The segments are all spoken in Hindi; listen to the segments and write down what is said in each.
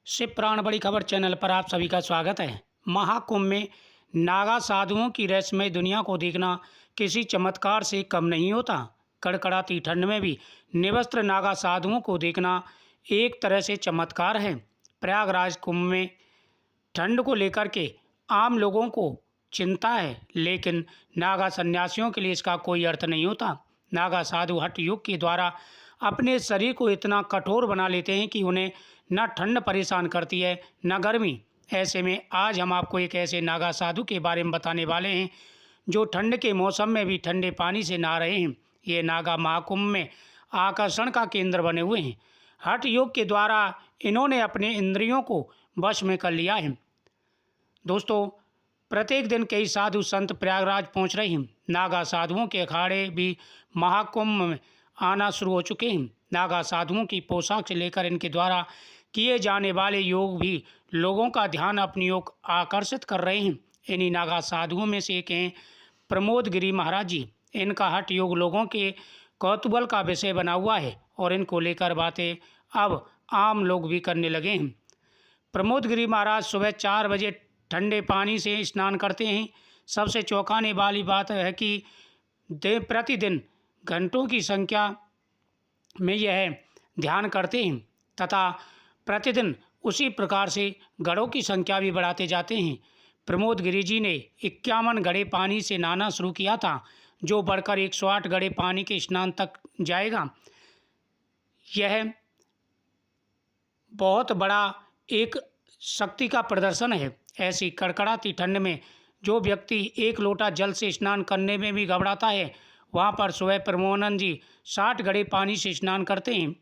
शिव पुराण बड़ी खबर चैनल पर आप सभी का स्वागत है। महाकुंभ में नागा साधुओं की रहस्यमय दुनिया को देखना किसी चमत्कार से कम नहीं होता। कड़कड़ाती ठंड में भी निवस्त्र नागा साधुओं को देखना एक तरह से चमत्कार है। प्रयागराज कुंभ में ठंड को लेकर के आम लोगों को चिंता है, लेकिन नागा सन्यासियों के लिए इसका कोई अर्थ नहीं होता। नागा साधु हठ योग के द्वारा अपने शरीर को इतना कठोर बना लेते हैं कि उन्हें न ठंड परेशान करती है न गर्मी। ऐसे में आज हम आपको एक ऐसे नागा साधु के बारे में बताने वाले हैं जो ठंड के मौसम में भी ठंडे पानी से नहा रहे हैं। ये नागा महाकुंभ में आकर्षण का केंद्र बने हुए हैं। हठ योग के द्वारा इन्होंने अपने इंद्रियों को वश में कर लिया है। दोस्तों, प्रत्येक दिन कई साधु संत प्रयागराज पहुंच रहे हैं। नागा साधुओं के अखाड़े भी महाकुंभ में आना शुरू हो चुके हैं। नागा साधुओं की पोशाक से लेकर इनके द्वारा किए जाने वाले योग भी लोगों का ध्यान अपनी ओर आकर्षित कर रहे हैं। इन्हीं नागा साधुओं में से एक हैं प्रमोद गिरी महाराज जी। इनका हठ योग लोगों के कौतूहल का विषय बना हुआ है और इनको लेकर बातें अब आम लोग भी करने लगे हैं। प्रमोद गिरी महाराज सुबह 4 बजे ठंडे पानी से स्नान करते हैं। सबसे चौंकाने वाली बात है कि प्रतिदिन घंटों की संख्या में यह ध्यान करते हैं तथा प्रतिदिन उसी प्रकार से घड़ों की संख्या भी बढ़ाते जाते हैं। प्रमोद गिरी जी ने 51 घड़े पानी से नहाना शुरू किया था, जो बढ़कर 108 घड़े पानी के स्नान तक जाएगा। यह बहुत बड़ा एक शक्ति का प्रदर्शन है। ऐसी कड़कड़ाती ठंड में जो व्यक्ति 1 लोटा जल से स्नान करने में भी घबराता है, वहाँ पर सुबह प्रमोदानंद जी 60 घड़े पानी से स्नान करते हैं।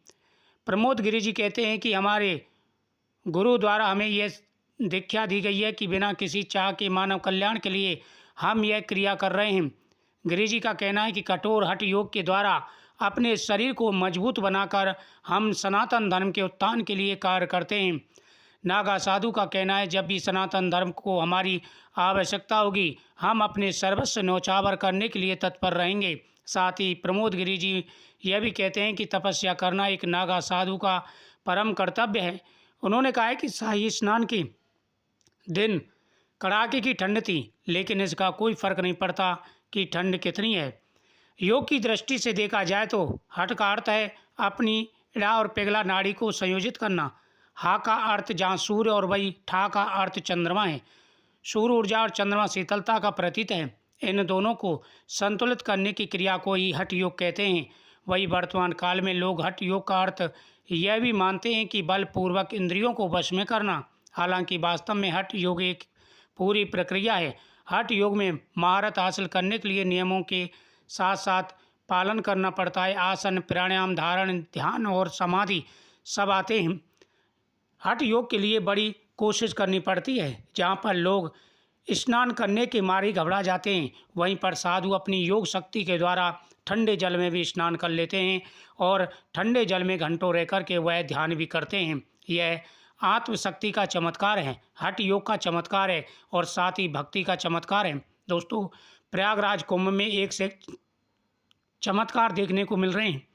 प्रमोद गिरी जी कहते हैं कि हमारे गुरु द्वारा हमें यह दीक्षा दी गई है कि बिना किसी चाह के मानव कल्याण के लिए हम यह क्रिया कर रहे हैं। गिरी जी का कहना है कि कठोर हठ योग के द्वारा अपने शरीर को मजबूत बनाकर हम सनातन धर्म के उत्थान के लिए कार्य करते हैं। नागा साधु का कहना है, जब भी सनातन धर्म को हमारी आवश्यकता होगी हम अपने सर्वस्व न्यौछावर करने के लिए तत्पर रहेंगे। साथ ही प्रमोद गिरी जी यह भी कहते हैं कि तपस्या करना एक नागा साधु का परम कर्तव्य है। उन्होंने कहा है कि शाही स्नान के दिन कड़ाके की ठंड थी, लेकिन इसका कोई फर्क नहीं पड़ता कि ठंड कितनी है। योग की दृष्टि से देखा जाए तो हठ का अर्थ है अपनी इड़ा और पिघला नाड़ी को संयोजित करना। हा का अर्थ जहाँ सूर्य और वही ठा का अर्थ चंद्रमा है। सूर्य ऊर्जा और चंद्रमा शीतलता का प्रतीक है। इन दोनों को संतुलित करने की क्रिया को ही हठ योग कहते हैं। वही वर्तमान काल में लोग हठ योग का अर्थ यह भी मानते हैं कि बलपूर्वक इंद्रियों को वश में करना। हालांकि वास्तव में हठ योग एक पूरी प्रक्रिया है। हठ योग में महारत हासिल करने के लिए नियमों के साथ साथ पालन करना पड़ता है। आसन, प्राणायाम, धारण, ध्यान और समाधि सब आते हैं। हठ योग के लिए बड़ी कोशिश करनी पड़ती है। जहाँ पर लोग स्नान करने के मारे घबरा जाते हैं, वहीं पर साधु अपनी योग शक्ति के द्वारा ठंडे जल में भी स्नान कर लेते हैं और ठंडे जल में घंटों रह कर के वह ध्यान भी करते हैं। यह आत्मशक्ति का चमत्कार है, हठ योग का चमत्कार है और साथ ही भक्ति का चमत्कार है। दोस्तों, प्रयागराज कुंभ में एक से चमत्कार देखने को मिल रहे हैं।